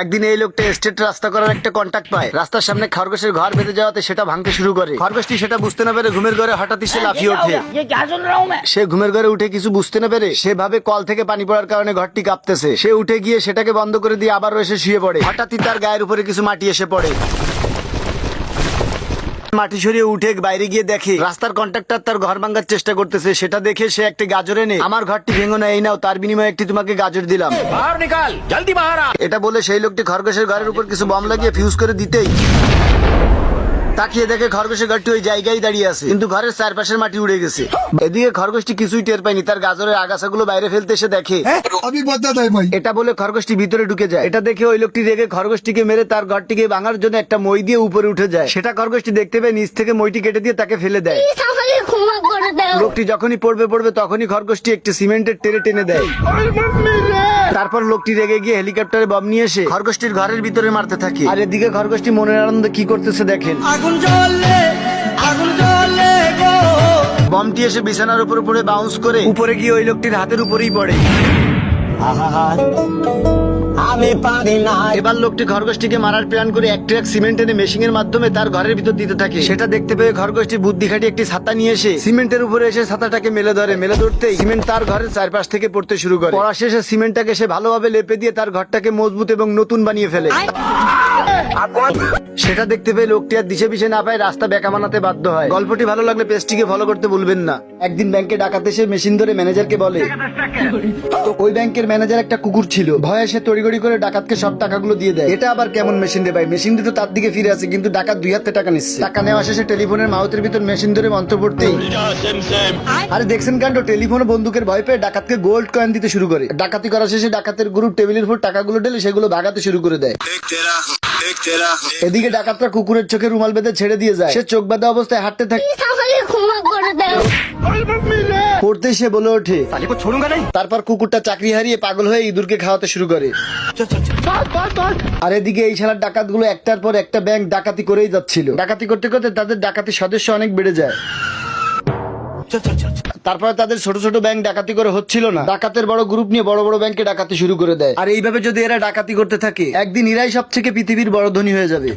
একদিন এই লোকটা স্টেট রাস্তা করার একটা কন্ট্যাক্ট পায়। রাস্তার সামনে খরগোশের ঘর বেঁধে যাওয়াতে সেটা ভাঙতে শুরু করে। খরগোশটি সেটা বুঝতে না পেরে ঘুমের ঘরে হঠাৎই সে লাফিয়ে ওঠে। সে ঘুমের ঘরে উঠে কিছু বুঝতে না পেরে সেভাবে কল থেকে পানি পড়ার কারণে ঘরটি কাঁপতেছে। সে উঠে গিয়ে সেটাকে বন্ধ করে দিয়ে আবার এসে শুয়ে পড়ে। হঠাৎই তার গায়ের উপরে কিছু মাটি এসে পড়ে। মাটি সরিয়ে উঠে বাইরে গিয়ে দেখে রাস্তার কন্ট্রাক্টর তার ঘর ভাঙার চেষ্টা করতেছে। সেটা দেখে সে একটা গাজর এনে, আমার ঘরটি ভেঙো না, এই নাও, তার বিনিময়ে একটি তোমাকে গাজর দিলাম, এটা বলে সেই লোকটি খরগোশের ঘরের উপর কিছু বম লাগিয়ে ফিউজ করে দিতেই তাকিয়ে দেখে খরগোশের ঘরটি ওই জায়গায় দাঁড়িয়ে আছে, কিন্তু ঘরের চারপাশের মাটি উড়ে গেছে। এদিকে খরগোশটি কিছুই টের পায়নি। তার গাজরের আগাছাগুলো বাইরে ফেলতে এসে দেখে এটা বলে খরগোশটি ভিতরে ঢুকে যায়। এটা দেখে ওই লোকটি রেগে খরগোশটিকে মেরে তার ঘরটিকে ভাঙার জন্য একটা মই দিয়ে উপরে উঠে যায়। সেটা খরগোশটি দেখতে পেয়ে নিচ থেকে মইটি কেটে দিয়ে তাকে ফেলে দেয়। লোকটি যখনই পড়বে তখনই খরগোশটি একটি সিমেন্টের টেনে টেনে দেয়। তারপর লোকটি রেগে গিয়ে হেলিকপ্টারে বম নিয়ে এসে খরগোশটির ঘরের ভিতরে মারতে থাকে। আর এদিকে খরগোশটি মনের আনন্দে কি করতেছে দেখেন। বমটি এসে বিছানার উপর পড়ে বাউন্স করে উপরে গিয়ে ওই লোকটির হাতের উপরেই পড়ে। আমি পারি না। এবার লোকটি খরগোশটিকে মারার প্ল্যান করে এক ট্রাক সিমেন্ট এনে মেশিং এর মাধ্যমে তার ঘরের ভিতর দিতে থাকে। সেটা দেখতে পেয়ে খরগোশটি বুদ্ধি খাটিয়ে একটি ছাতা নিয়ে এসে সিমেন্টের উপরে এসে ছাতাটাকে মেলে ধরে। মেলে ধরতেই সিমেন্ট তার ঘরের চারপাশ থেকে পড়তে শুরু করে। পড়া শেষে সিমেন্টটাকে সে ভালোভাবে লেপে দিয়ে তার ঘরটাকে মজবুত এবং নতুন বানিয়ে ফেলে। সেটা দেখতে পেয়ে লোকটি আর দিশে পিছে না পায় রাস্তা বেঁকা বানাতে বাধ্য হয়। গল্পটি ভালো লাগলে পেজটিকে ফলো করতে ভুলবেন না। একদিন ব্যাংকে ডাকাত এসে মেশিন ধরে ম্যানেজারকে বলে, ওই ব্যাংকের ম্যানেজার একটা কুকুর ছিল। ভয়ে সে তড়িগড়ি করে ডাকাতকে সব টাকাগুলো দিয়ে দেয়। এটা আবার কেমন মেশিন রে ভাই? মেশিন দুটো তার দিকে ফিরে আছে, কিন্তু ডাকাত 2 হাতে টাকা নিচ্ছে। টাকা নেওয়া শেষে টেলিফোনের মাউথের ভিতর মেশিন ধরে মন্ত্র পড়তেই আরে দেখছেন কাণ্ড, টেলিফোন বন্দুকের ভয় পেয়ে ডাকাতকে গোল্ড কয়েন দিতে শুরু করে। ডাকাতি করা শেষে ডাকাতের গ্রুপ টেবিলের উপর টাকাগুলো ঢেলে সেগুলো ভাগাতে শুরু করে দেয়। এদিকে ডাকাতরা কুকুরের চোখে রুমাল বেঁধে ছেড়ে দিয়ে যায়। সে চোখ বাঁধা অবস্থায় হাঁটতে থাকে। পড়তে সে বলে ওঠে, তারপর কুকুরটা চাকরি হারিয়ে পাগল হয়ে ইঁদুরকে খাওয়াতে শুরু করে। আর এদিকে এই শালার ডাকাতগুলো একটার পর একটা ব্যাংক ডাকাতি করেই যাচ্ছিল। ডাকাতি করতে করতে তাদের ডাকাতি সদস্য অনেক বেড়ে যায়। তারপরে তাদের ছোট ছোট ব্যাংক ডাকাতি করে হচ্ছিল না। ডাকাতের বড় গ্রুপ নিয়ে বড় বড় ব্যাংকে ডাকাতি শুরু করে দেয়। আর এইভাবে যদি এরা ডাকাতি করতে থাকে, একদিন এরাই সব থেকে পৃথিবীর বড় ধনী হয়ে যাবে।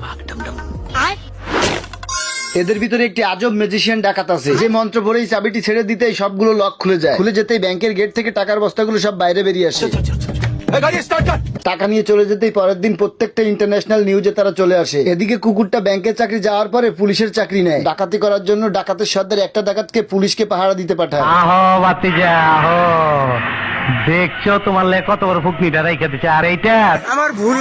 এদের ভিতরে একটি আজব ম্যাজিশিয়ান ডাকাত আছে, যে মন্ত্র পড়েই চাবিটি ছেড়ে দিতেই সবগুলো লক খুলে যায়। খুলে যেতেই ব্যাংকের গেট থেকে টাকার বস্তাগুলো সব বাইরে বেরিয়ে আসে। টাকা নিয়ে চলে যেতেই পরের দিন প্রত্যেকটা ইন্টারন্যাশনাল নিউজে তারা চলে আসে। এদিকে কুকুরটা ব্যাংকের চাকরি যাওয়ার পরে পুলিশের চাকরি নেয়। ডাকাতি করার জন্য ডাকাতের সর্দার একটা ডাকাতকে পুলিশকে পাহারা দিতে পাঠায়। দেখছো তোমার কত বড় ফুকনিটা রাইখা দিচ্ছে। আর এইটা আমার ভুল।